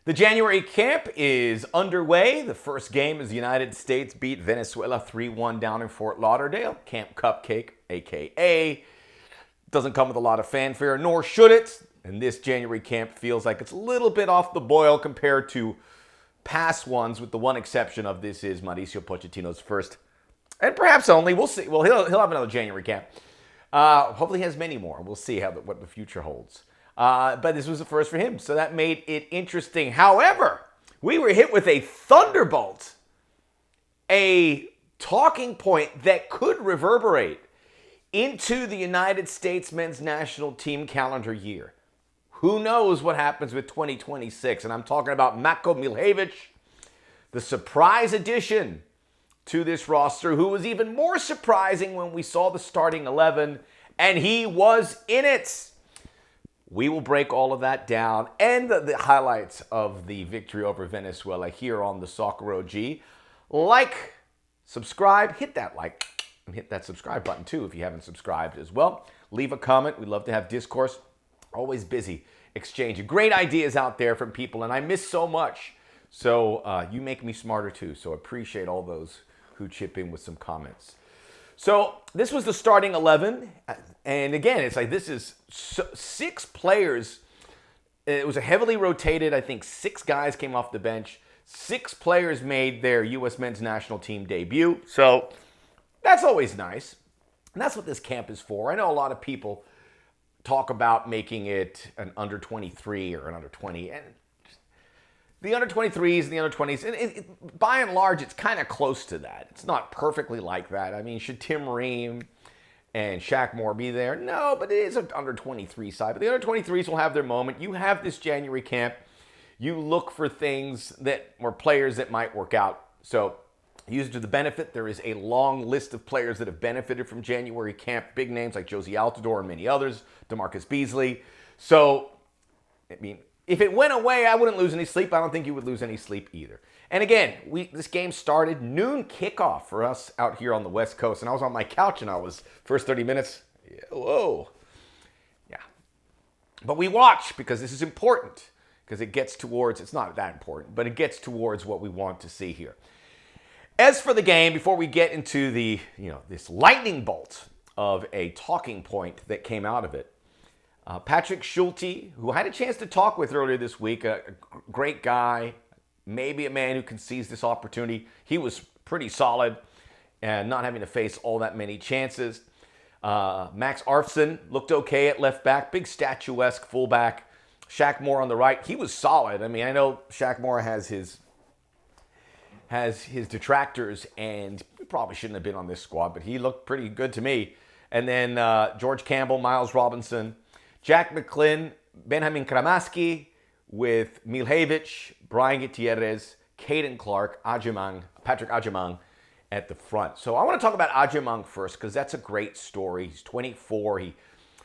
The January camp is underway. The first game is the United States beat Venezuela 3-1 down in Fort Lauderdale. Camp Cupcake, a.k.a. doesn't come with a lot of fanfare, nor should it. And this January camp feels like it's a little bit off the boil compared to past ones, with the one exception of this is Mauricio Pochettino's first, and perhaps only, we'll see. Well, he'll have another January camp. Hopefully he has many more. We'll see what the future holds. But this was the first for him, so that made it interesting. However, we were hit with a thunderbolt, a talking point that could reverberate into the United States men's national team calendar year. Who knows what happens with 2026? And I'm talking about Matko Miljevic, the surprise addition to this roster, who was even more surprising when we saw the starting 11, and he was in it. We will break all of that down and the highlights of the victory over Venezuela here on the Soccer OG. Like, subscribe, hit that like, and hit that subscribe button too if you haven't subscribed as well. Leave a comment. We'd love to have discourse. Always busy exchanging great ideas out there from people, and I miss so much. So you make me smarter too. So appreciate all those who chip in with some comments. So this was the starting 11. And again, it's like this is 6 players. It was a heavily rotated, I think 6 guys came off the bench. 6 players made their U.S. men's national team debut. So that's always nice. And that's what this camp is for. I know a lot of people talk about making it an under 23 or an under 20. And the under 23s and the under 20s, and by and large, it's kind of close to that. It's not perfectly like that. I mean, should Tim Ream and Shaq Moore be there? No, but it is an under 23 side. But the under 23s will have their moment. You have this January camp. You look for things or players that might work out. So use it to the benefit. There is a long list of players that have benefited from January camp. Big names like Josie Altidore and many others. DeMarcus Beasley. So, I mean, if it went away, I wouldn't lose any sleep. I don't think you would lose any sleep either. And again, this game started noon kickoff for us out here on the West Coast. And I was on my couch and first 30 minutes, whoa. Yeah. But we watch because this is important. Because it gets towards, it's not that important, but it gets towards what we want to see here. As for the game, before we get into this lightning bolt of a talking point that came out of it, Patrick Schulte, who I had a chance to talk with earlier this week, a great guy, maybe a man who can seize this opportunity. He was pretty solid and not having to face all that many chances. Max Arfson looked okay at left back, big statuesque fullback. Shaq Moore on the right, he was solid. I mean, I know Shaq Moore has his detractors, and he probably shouldn't have been on this squad, but he looked pretty good to me. And then George Campbell, Miles Robinson, Jack McClin, Benjamin Kramaski with Miljevic, Brian Gutierrez, Caden Clark, Patrick Ajimang at the front. So I want to talk about Ajimang first because that's a great story. He's 24. He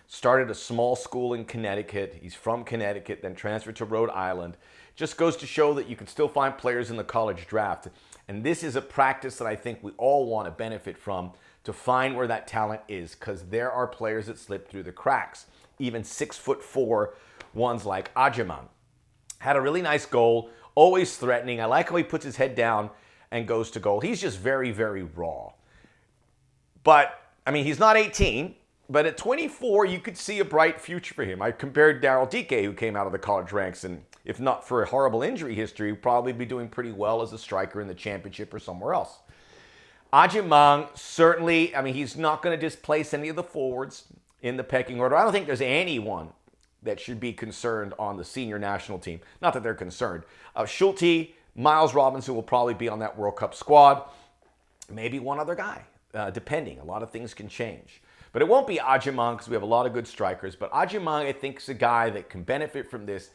started a small school in Connecticut. He's from Connecticut, then transferred to Rhode Island. Just goes to show that you can still find players in the college draft. And this is a practice that I think we all want to benefit from, to find where that talent is, because there are players that slip through the cracks. Even 6'4" ones like Ajimang. Had a really nice goal, always threatening. I like how he puts his head down and goes to goal. He's just very, very raw. But, I mean, he's not 18. But at 24, you could see a bright future for him. I compared Daryl Dike, who came out of the college ranks, and if not for a horrible injury history, would probably be doing pretty well as a striker in the championship or somewhere else. Ajimang, certainly, I mean, he's not going to displace any of the forwards in the pecking order. I don't think there's anyone that should be concerned on the senior national team. Not that they're concerned. Schulte, Miles Robinson will probably be on that World Cup squad. Maybe one other guy, depending. A lot of things can change. But it won't be Ajimang because we have a lot of good strikers. But Ajimang, I think, is a guy that can benefit from this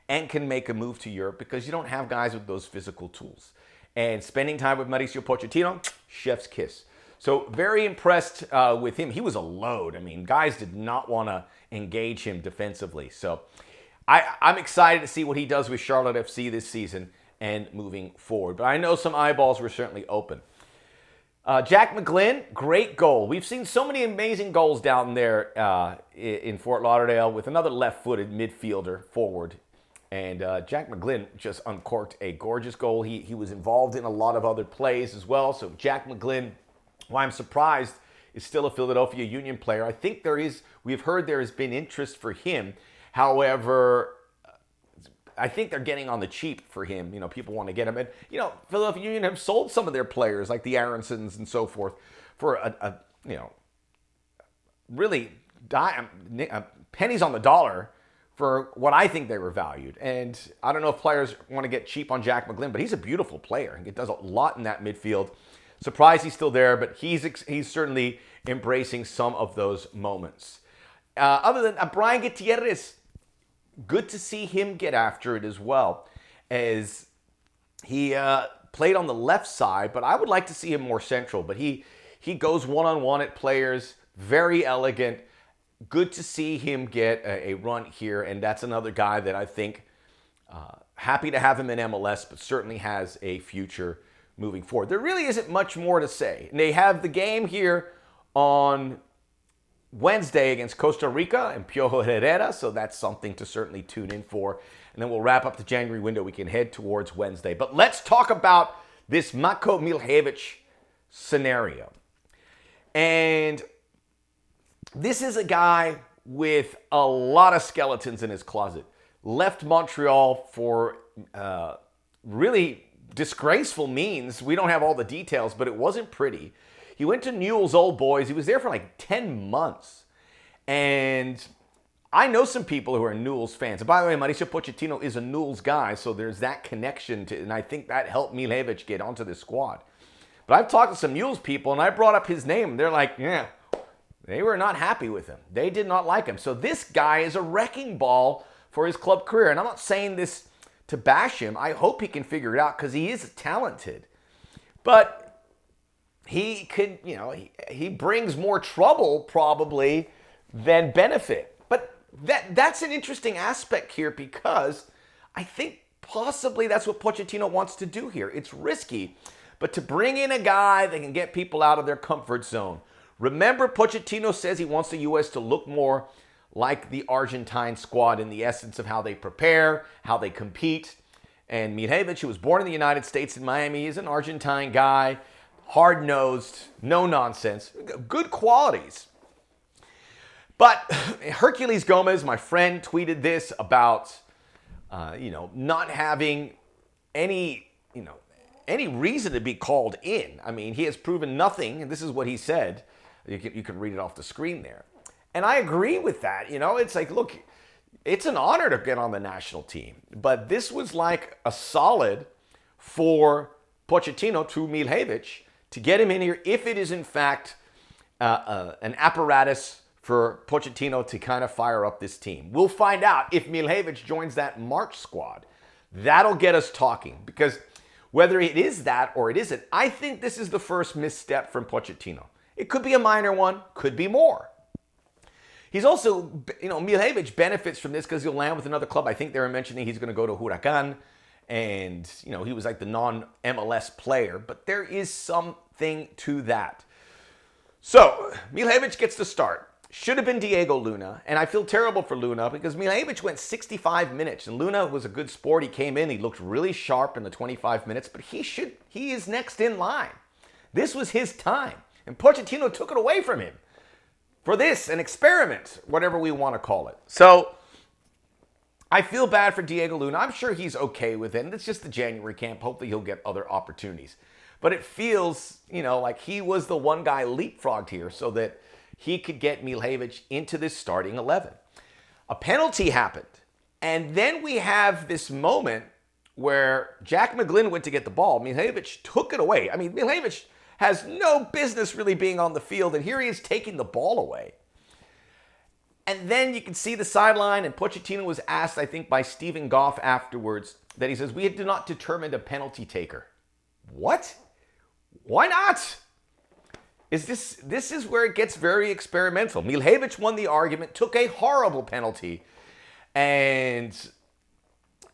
and can make a move to Europe because you don't have guys with those physical tools. And spending time with Mauricio Pochettino, chef's kiss. So very impressed with him. He was a load. I mean, guys did not want to engage him defensively. So I'm excited to see what he does with Charlotte FC this season and moving forward. But I know some eyeballs were certainly open. Jack McGlynn, great goal. We've seen so many amazing goals down there in Fort Lauderdale with another left-footed midfielder forward And Jack McGlynn just uncorked a gorgeous goal. He was involved in a lot of other plays as well. So Jack McGlynn, why I'm surprised, is still a Philadelphia Union player. I think we've heard there has been interest for him. However, I think they're getting on the cheap for him. People want to get him. And, Philadelphia Union have sold some of their players, like the Aronsons and so forth, for really pennies on the dollar for what I think they were valued. And I don't know if players want to get cheap on Jack McGlynn, but he's a beautiful player. He does a lot in that midfield. Surprised he's still there, but he's certainly embracing some of those moments. Other than Brian Gutierrez, good to see him get after it as well, as he played on the left side, but I would like to see him more central. But he goes one-on-one at players, very elegant. Good to see him get a run here, and that's another guy that I think happy to have him in MLS, but certainly has a future moving forward. There really isn't much more to say. And they have the game here on Wednesday against Costa Rica and Piojo Herrera, so that's something to certainly tune in for. And then we'll wrap up the January window. We can head towards Wednesday. But let's talk about this Matko Miljevic scenario. And this is a guy with a lot of skeletons in his closet. Left Montreal for really disgraceful means. We don't have all the details, but it wasn't pretty. He went to Newell's Old Boys. He was there for like 10 months. And I know some people who are Newell's fans. And by the way, Mauricio Pochettino is a Newell's guy, so there's that connection and I think that helped Miljevic get onto this squad. But I've talked to some Newell's people, and I brought up his name. They're like, yeah, they were not happy with him. They did not like him. So this guy is a wrecking ball for his club career. And I'm not saying this to bash him. I hope he can figure it out because he is talented. But he could, he brings more trouble probably than benefit. But that's an interesting aspect here because I think possibly that's what Pochettino wants to do here. It's risky, but to bring in a guy that can get people out of their comfort zone. Remember, Pochettino says he wants the U.S. to look more like the Argentine squad in the essence of how they prepare, how they compete. And Miljevic, who was born in the United States in Miami, is an Argentine guy, hard-nosed, no nonsense, good qualities. But Herculez Gomez, my friend, tweeted this about, not having any reason to be called in. I mean, he has proven nothing, and this is what he said. You can read it off the screen there. And I agree with that. It's like, look, it's an honor to get on the national team. But this was like a solid for Pochettino to Miljevic to get him in here if it is in fact an apparatus for Pochettino to kind of fire up this team. We'll find out if Miljevic joins that March squad. That'll get us talking because whether it is that or it isn't, I think this is the first misstep from Pochettino. It could be a minor one, could be more. He's also, Miljevic benefits from this because he'll land with another club. I think they were mentioning he's going to go to Huracan, and, he was like the non-MLS player, but there is something to that. So, Miljevic gets the start. Should have been Diego Luna, and I feel terrible for Luna because Miljevic went 65 minutes, and Luna was a good sport. He came in, he looked really sharp in the 25 minutes, but he is next in line. This was his time, and Pochettino took it away from him for this, an experiment, whatever we want to call it. So, I feel bad for Diego Luna. I'm sure he's okay with it, and it's just the January camp. Hopefully he'll get other opportunities. But it feels, like he was the one guy leapfrogged here so that he could get Miljevic into this starting 11. A penalty happened. And then we have this moment where Jack McGlynn went to get the ball. Miljevic took it away. I mean, Miljevic has no business really being on the field, and here he is taking the ball away. And then you can see the sideline, and Pochettino was asked, I think, by Stephen Goff afterwards, that he says, we had not determined a penalty taker. What? Why not? This is where it gets very experimental. Miljevic won the argument, took a horrible penalty, and,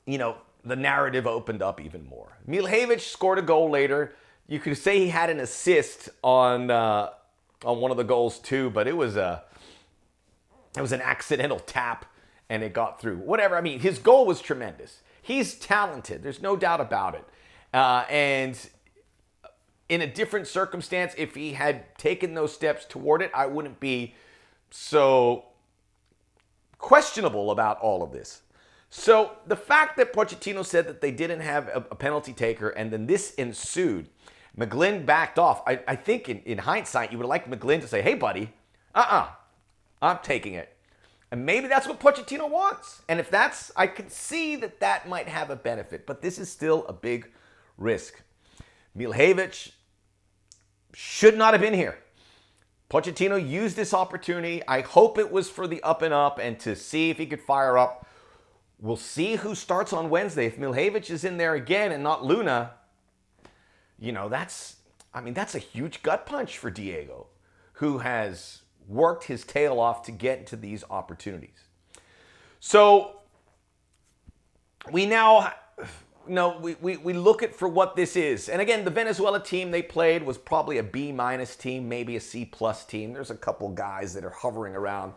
the narrative opened up even more. Miljevic scored a goal later. You could say he had an assist on one of the goals too, but it was an accidental tap, and it got through. Whatever. I mean, his goal was tremendous. He's talented. There's no doubt about it. And in a different circumstance, if he had taken those steps toward it, I wouldn't be so questionable about all of this. So the fact that Pochettino said that they didn't have a penalty taker and then this ensued, McGlynn backed off. I think in hindsight, you would like McGlynn to say, hey, buddy, I'm taking it. And maybe that's what Pochettino wants. And if that's, I could see that that might have a benefit. But this is still a big risk. Miljevic should not have been here. Pochettino used this opportunity. I hope it was for the up and up and to see if he could fire up. We'll see who starts on Wednesday. If Miljevic is in there again and not Luna, that's a huge gut punch for Diego, who has worked his tail off to get to these opportunities. So we now we look at for what this is. And again, the Venezuela team they played was probably a B- team, maybe a C+ team. There's a couple guys that are hovering around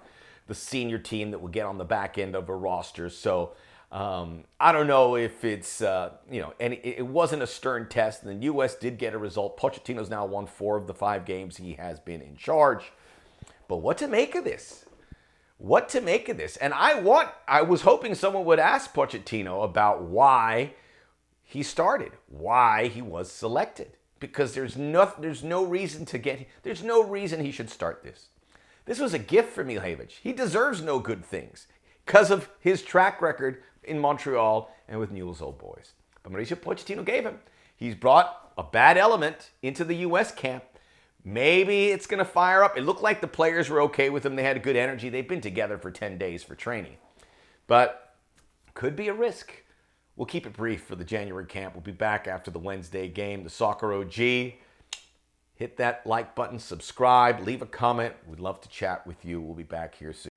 the senior team that will get on the back end of a roster. So I don't know if it's, and it wasn't a stern test. And the U.S. did get a result. Pochettino's now won 4 of the 5 games he has been in charge. But what to make of this? What to make of this? And I was hoping someone would ask Pochettino about why he started, why he was selected. Because there's no reason he should start this. This was a gift for Miljevic. He deserves no good things because of his track record in Montreal and with Newell's Old Boys. But Mauricio Pochettino gave him. He's brought a bad element into the U.S. camp. Maybe it's going to fire up. It looked like the players were okay with him. They had good energy. They've been together for 10 days for training. But could be a risk. We'll keep it brief for the January camp. We'll be back after the Wednesday game. The Soccer OG. Hit that like button, subscribe, leave a comment. We'd love to chat with you. We'll be back here soon.